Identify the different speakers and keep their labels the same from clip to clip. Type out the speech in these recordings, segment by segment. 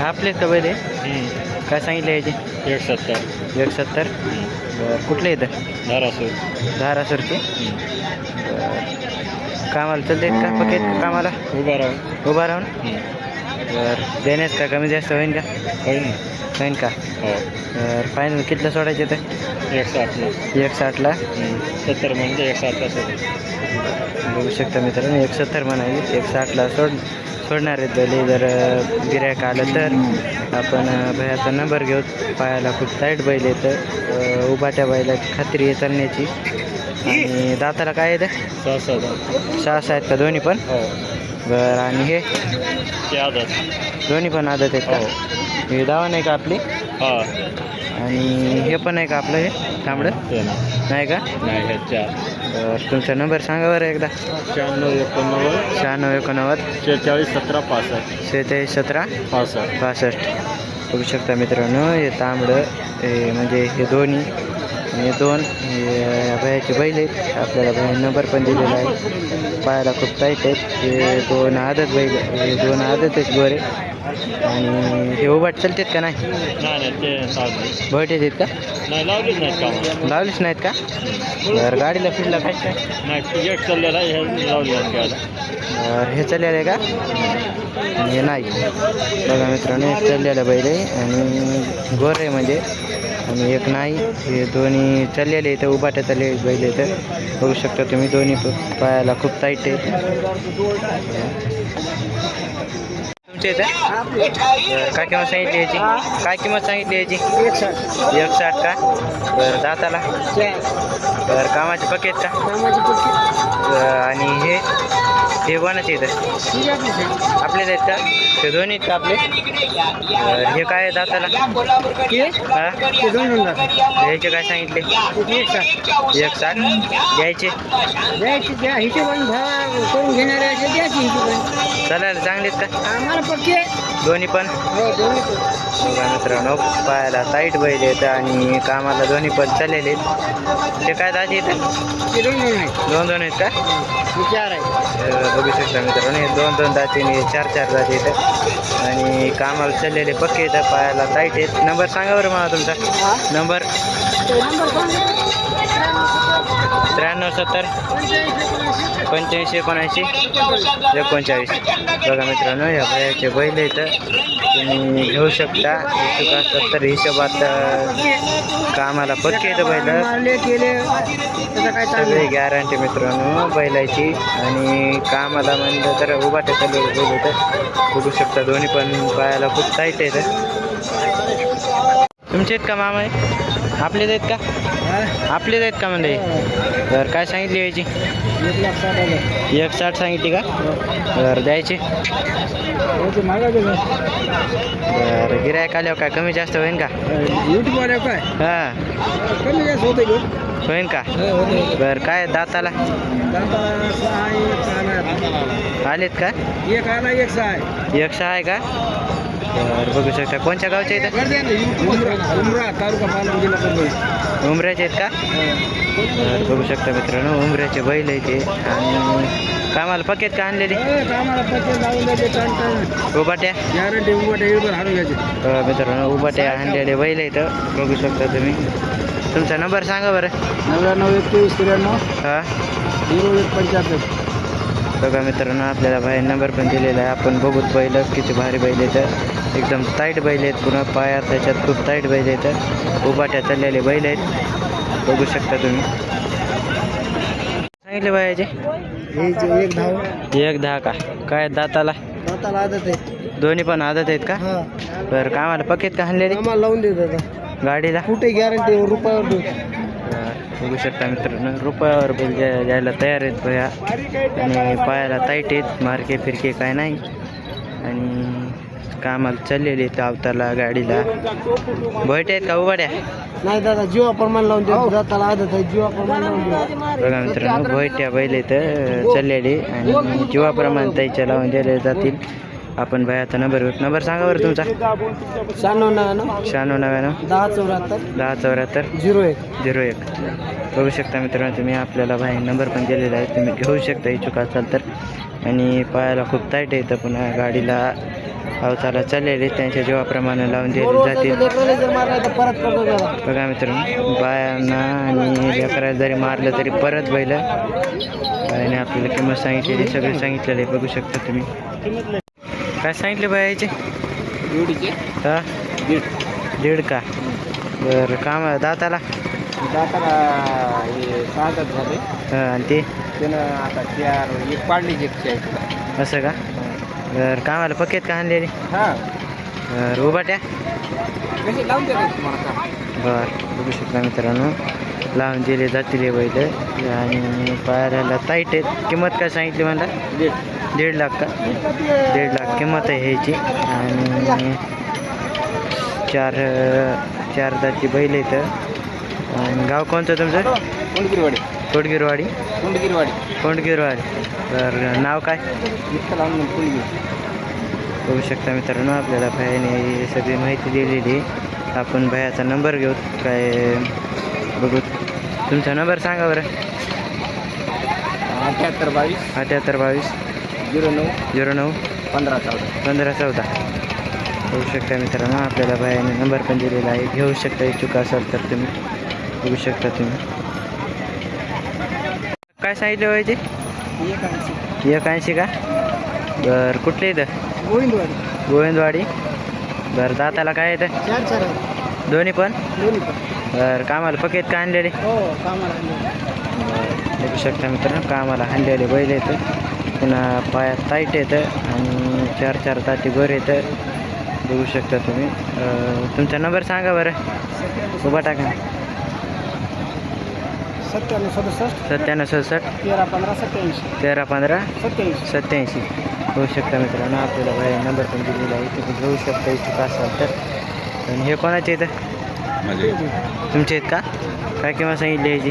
Speaker 1: आपले का बैल काय सांगितले याचे?
Speaker 2: 170.
Speaker 1: 170. बरं कुठले येतं?
Speaker 2: धारासूर.
Speaker 1: धारासुरचे. कामाला चलते का पकेत का कामाला
Speaker 2: उभा राहून.
Speaker 1: उभा राहून? बरं देण्यात का कमी जास्त होईन का? होईन का?
Speaker 2: हो.
Speaker 1: फायनल कितीला सोडायचे तर?
Speaker 2: 160ला.
Speaker 1: 160ला.
Speaker 2: 70 म्हणजे 160ला सोड.
Speaker 1: बघू शकता मित्रांनो 170 म्हणाले 160ला सोडणार आहेत बैल. जर गिऱ्हाईक आलं तर आपण भयाचा नंबर घेऊ. पायाला खूप टाईट बैल येतं. उभाट्या बैलाची खात्री आहे चालण्याची. आणि दाताला काय येतं? 6 आहेत का दोन्ही पण?
Speaker 2: हो.
Speaker 1: बरं आणि हे
Speaker 2: ते आदत.
Speaker 1: दोन्ही पण आदत आहेत का? हे दावा नाही का आपली?
Speaker 2: हा.
Speaker 1: आणि हे पण आहे का आपलं हे तांबडं? नाही का?
Speaker 2: नाही हे 4.
Speaker 1: बरं तुमचा नंबर सांगा बरं एकदा.
Speaker 2: 96
Speaker 1: 96
Speaker 2: 46 17 65.
Speaker 1: 46 17
Speaker 2: 65.
Speaker 1: 65. बघू शकता मित्रांनो हे तांबडं हे म्हणजे हे दोन्ही हे दोन हे भयाचे बैल आहेत. आपल्याला भया नंबर पण दिलेला आहे. पायाला खूप टाईट आहेत. हे दोन आदत बैल हे दोन आदत आहेत गोरे. आणि हे उभाट चालतात का? नाही
Speaker 2: नाही ते
Speaker 1: भट येतात का?
Speaker 2: नाही लावलीच नाहीत का?
Speaker 1: लावलीच नाहीत का? बरं गाडीला फिरला काय काय?
Speaker 2: नाही गेट चाललेला हे लावली नाही.
Speaker 1: बरं हे चाललेलं आहे का? हे नाही. बघा मित्रांनो एक चाललेलं बैल आहे आणि गोर आहे म्हणजे. आणि एक नाही. हे दोन्ही चाललेले इथं उभाट्या चालले बैल इथं बघू शकता तुम्ही. दोन्ही पायाला खूप टाईट आहे. तुमच्या इथं काय किंमत सांगितली याची? काय किंमत सांगितली याची? 160 का? बरं दाताला? बरं कामाचे पकेट का? आणि हे कोणाचे इथं? आपलेच आहेत का? ते दोन्ही आहेत का आपले? हे काय आहे दाताला? याचे काय सांगितले? 160. द्यायचे चालेल चांगलेत का? दोन्ही पण? बघा मित्रांनो पायाला टाईट बैल येतं आणि कामाला दोन्ही पण चाललेले आहेत. ते काय दाजी येतात? दोन आहेत का? बघू शकता मित्रांनो हे 2 दातीने 4 दाती येतात आणि कामाला चाललेले पक्के येतात. पायाला टाईट आहेत. नंबर सांगा बरं मला तुमचा. नंबर 93 70 85 79 39. बघा मित्रांनो या भयाचे बैल इथं तुम्ही घेऊ शकता. इच्छुक असतात तर हिशोबात कामाला पक्के येतं बैल. सगळी गॅरंटी मित्रांनो बैलाची. आणि कामाला म्हणलं तर उभाट्या चाललेले बैल इथं बघू शकता. दोन्ही पण पायाला खूप टाईट येतं. तुमचे आहेत का मामा? आपलेच आहेत का? आपलेच आहेत का म्हणजे? तर काय सांगितली याची? 160 सांगितली का? बरं द्यायचे? बरं गिऱ्हाईक आल्यावर काय कमी जास्त होईन का? हां होईन का? बरं काय दाताला आलेत का? 106 आहे का? बरं बघू शकता. कोणत्या गावच्या इथं? उमऱ्याचे आहेत का? बघू शकता मित्रांनो उमऱ्याचे बैल आहे ते. आणि कामाला पकेट का आणलेली? उभाट्या मित्रांनो उभाट्या आणलेले बैल आहेत बघू शकता तुम्ही. तुमचा नंबर सांगा बरं.
Speaker 2: 99
Speaker 1: हां
Speaker 2: 0175.
Speaker 1: बघा मित्रांनो आपल्याला बाहेर नंबर पण दिलेला आहे. आपण बघूत बैल किती भारी बैल येतं. एकदम टाईट बैल आहेत. पुन्हा पायात त्याच्यात खूप टाईट बैल येतं. उभाट्या चाललेले बैल आहेत बघू शकता तुम्ही. सांगितले बायाचे? 110 का? काय दाताला?
Speaker 2: आदत आहे.
Speaker 1: दोन्ही पण आदत आहेत का? बरं कामाला पकेट का आणलेली?
Speaker 2: लावून देत
Speaker 1: गाडीला
Speaker 2: कुठे गॅरंटी रुपयावर देऊ.
Speaker 1: बघू शकता मित्रांनो रुपयावर बैल जायला तयार आहेत भया. आणि पायाला टाईट आहेत. मार्के फिरके काय नाही. आणि कामाला चाललेले आहेत अवताला गाडीला. भट आहेत का उभाट्या?
Speaker 2: नाही दादा जीवा प्रमाण लावून देऊ. दाताला आदत आहे जीवा प्रमाण लावून देऊ.
Speaker 1: बघा मित्रांनो भट्या बैल इथं चाललेले आणि जीवाप्रमाणे त्याच्या लावून दिले जातील. आपण भयाचा नंबर सांगा बरं तुमचा. 96
Speaker 2: 10 74
Speaker 1: 01 बघू शकता मित्रांनो तुम्ही. आपल्याला भाई नंबर पण दिलेला आहे. तुम्ही घेऊ शकता इच्छुक असाल तर. आणि पायाला खूप टाईट येतं पुन्हा गाडीला अवताला चाललेले त्यांच्या जीवाप्रमाणे लावून दिले जातील.
Speaker 2: लेकराला जर मारला तर परत करतो त्याला.
Speaker 1: बघा मित्रांनो, बायांना आणि लेकराला जरी मारलं तरी परत बैल. बायाने आपल्याला किंमत सांगितलेली, सगळे सांगितलेले बघू शकता तुम्ही. काय सांगितले बायाचे? हा, 1.5 का? बरं, काम दाताला
Speaker 2: दाताला हे 6 दात झाले.
Speaker 1: आणि ते
Speaker 2: त्यानं आता 4 एक पाडली जे
Speaker 1: असं का? बरं, कामाला पक्केत का आणलेली?
Speaker 2: हां
Speaker 1: बरं, उभाट्या
Speaker 2: कशी लावून देतात तुम्हाला का?
Speaker 1: बरं, बघू शकता मित्रांनो, लावून दिले जातील हे बैल. आणि पायाला टाईट आहेत. किंमत काय सांगितली मला? 1.5 लाख का? 1.5 लाख किंमत आहे ह्याची. आणि चार दाती बैल येतं. आणि गाव कोणतं तुमचं?
Speaker 2: कोंडगिरवाडी.
Speaker 1: कोटगिरवाडी.
Speaker 2: कोंडगिरवाडी.
Speaker 1: कोंडगिरवाडी. तर नाव काय?
Speaker 2: इतकं लावून कोंडगिर.
Speaker 1: बघू शकता मित्रांनो, आपल्याला भयाने सगळी माहिती दिलेली. आपण भयाचा नंबर घेऊ, काय बघू. तुमचा नंबर सांगा बरं.
Speaker 2: 7822
Speaker 1: 7822
Speaker 2: 09
Speaker 1: 09
Speaker 2: 1514.
Speaker 1: 1514. बघू शकता मित्रांनो, आपल्याला भयाने नंबर पण दिलेला आहे. घेऊ शकता, इच्छुक असाल तर तुम्ही बघू शकता तुम्ही. काय सांगितले व्हायचे? 81 का? बरं, कुठले इथं?
Speaker 2: गोविंदवाडी.
Speaker 1: गोविंदवाडी. बरं, दाताला काय येतं?
Speaker 2: 4
Speaker 1: दोन्ही पण?
Speaker 2: दोन्ही पण.
Speaker 1: बरं, कामाला पकेत का आणलेले?
Speaker 2: हो कामाला.
Speaker 1: बघू शकता मित्रांनो, कामाला आणलेले बैल येतं. पुन्हा पायात टाईट येतं आणि 4 ताती गोर येतं. बघू शकता तुम्ही. तुमचा नंबर सांगा बरं. उभा टाका.
Speaker 2: 9767
Speaker 1: 9767
Speaker 2: 13 15 87
Speaker 1: 1315 होऊ शकता मित्रांनो, आपल्याला बाहेर नंबर पण दिलेला आहे. तुम्ही घेऊ शकता इच्छुक असाल तर. आणि हे कोणाचे येतं? तुमचे आहेत का? काय किंमत सांगितली याची?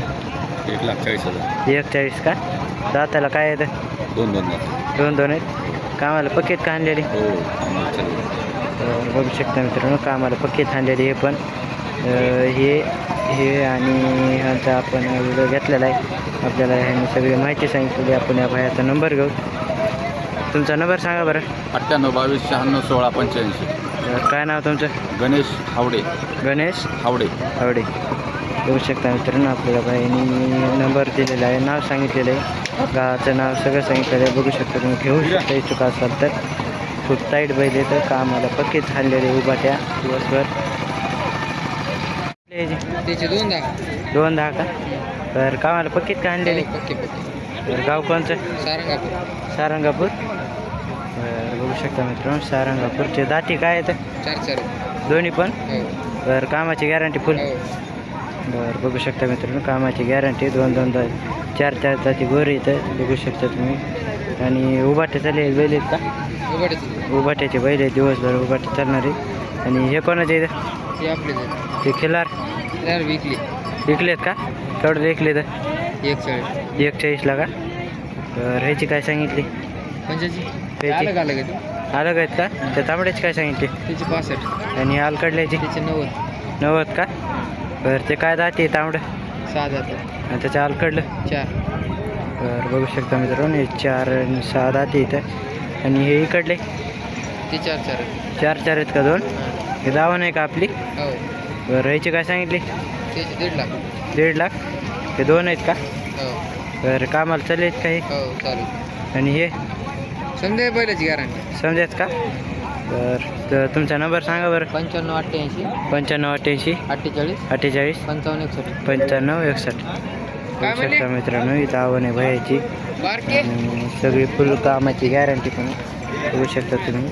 Speaker 3: 1,40,000.
Speaker 1: 140 का? दाताला काय येतं?
Speaker 3: 2
Speaker 1: आहेत. कामाला पक्केत का आणलेली?
Speaker 3: हो, आम्हाला चालू.
Speaker 1: बघू शकता मित्रांनो, कामाला पक्केत आणलेली. हे पण हे आणि ह्यांचा आपण व्हिडिओ घेतलेला आहे. आपल्याला ह्यांनी सगळी माहिती सांगितलेली. आपण या बायाचा नंबर घेऊ. तुमचा नंबर सांगा बरं.
Speaker 3: 98 22 96 16 85.
Speaker 1: काय नाव तुमचं?
Speaker 3: गणेश हावडे.
Speaker 1: गणेश
Speaker 3: हावडे.
Speaker 1: आवडे. बघू शकता मित्रांनो, आपल्याला बाईंनी नंबर दिलेला आहे, नाव सांगितलेलं आहे, गावाचं नाव सगळं सांगितलेलं आहे. बघू शकता तुम्ही, घेऊ शकता इच्छुक असाल तर. खूप टाईट बैल येतं. कामाला पक्के झालेले उभाट्या दिवसभर.
Speaker 2: त्याचे
Speaker 1: 2 का? तर कामाला पक्कीत का आणलेले? तर गाव कोणचं? सारंगापूर. बरं, बघू शकता मित्रांनो, सारंगापूरचे. दाती काय येतं?
Speaker 2: 4
Speaker 1: दोन्ही पण? बरं, कामाची गॅरंटी फुल? बरं, बघू शकता मित्रांनो, कामाची गॅरंटी. 2 4 दाती गोर येतं. बघू शकता तुम्ही. आणि उभाटे चालले बैल आहेत का? उभाट्याचे बैल आहेत, दिवसभर उभाटे चालणारे. आणि हे कोणाचे येतं? ते खिलार विकलेत का? केवढं विकले तर? 41 ला का? तर ह्याची काय सांगितली?
Speaker 2: 85.
Speaker 1: अलग आहेत का? त्या तांबड्याची काय सांगितली?
Speaker 2: त्याची 65.
Speaker 1: आणि अलकडल्याची?
Speaker 2: त्याचे 90.
Speaker 1: 90 का? बरं, ते काय दाते तांबडं?
Speaker 2: 6 जाते.
Speaker 1: आणि त्याच्या अलकडलं?
Speaker 2: 4.
Speaker 1: बरं, बघू शकता मित्रांनो, 4 आणि 6 दाते इथं. आणि हे इकडले?
Speaker 2: ते 4
Speaker 1: 4 आहेत का? 2 हे दावा नाही का आपली?
Speaker 2: हो.
Speaker 1: बरं, ह्याची काय सांगितली?
Speaker 2: त्याचे 1.5 लाख.
Speaker 1: 1.5 लाख. हे 2 आहेत का?
Speaker 2: हो.
Speaker 1: बरं, कामाला चालले आहेत काही?
Speaker 2: हो चालू.
Speaker 1: आणि हे
Speaker 2: समजा पहिल्याची गॅरंटी.
Speaker 1: समजायत का? बरं, तर तुमचा नंबर सांगा बरं.
Speaker 2: 95 88
Speaker 1: 95 88
Speaker 2: 48
Speaker 1: 48
Speaker 2: 55 61.
Speaker 1: 95 61.
Speaker 2: काय
Speaker 1: बघू
Speaker 2: म्हणले?
Speaker 1: शकता मित्रांनो, इथं आव्हान आहे भयाची.
Speaker 2: बारके.
Speaker 1: आणि सगळी फुल कामाची गॅरंटी पण बघू शकता तुम्ही.